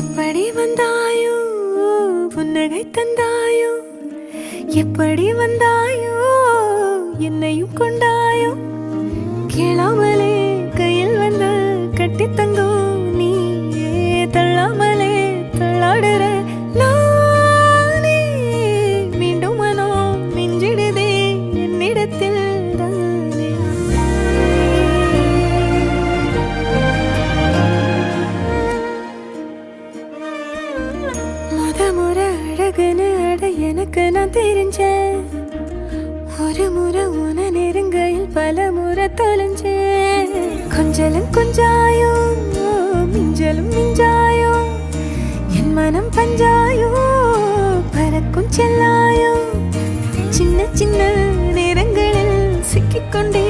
எப்படி வந்தாயோ புன்னகை தந்தாயோ எப்படி வந்தாயோ என்னையும் கொண்டாயோ கேளாமலே கையில் வந்து கட்டி தங்கோ நீயே தள்ளாமலே தள்ளாடுற நானே மீண்டும் மனோ மிஞ்சிடுதே என்னிடத்தில் தானே முறை அழகுன்னு அட எனக்கு நான் தெரிஞ்சேன் ஒரு முறை உன நெருங்கையில் பல முறை தொலைஞ்சேன் கொஞ்சலும் கொஞ்சாயோ மிஞ்சலும் மிஞ்சாயோ என் மனம் பஞ்சாயோ பறக்கும் செல்லாயோ சின்ன சின்ன நேரங்களில் சிக்கிக்கொண்டே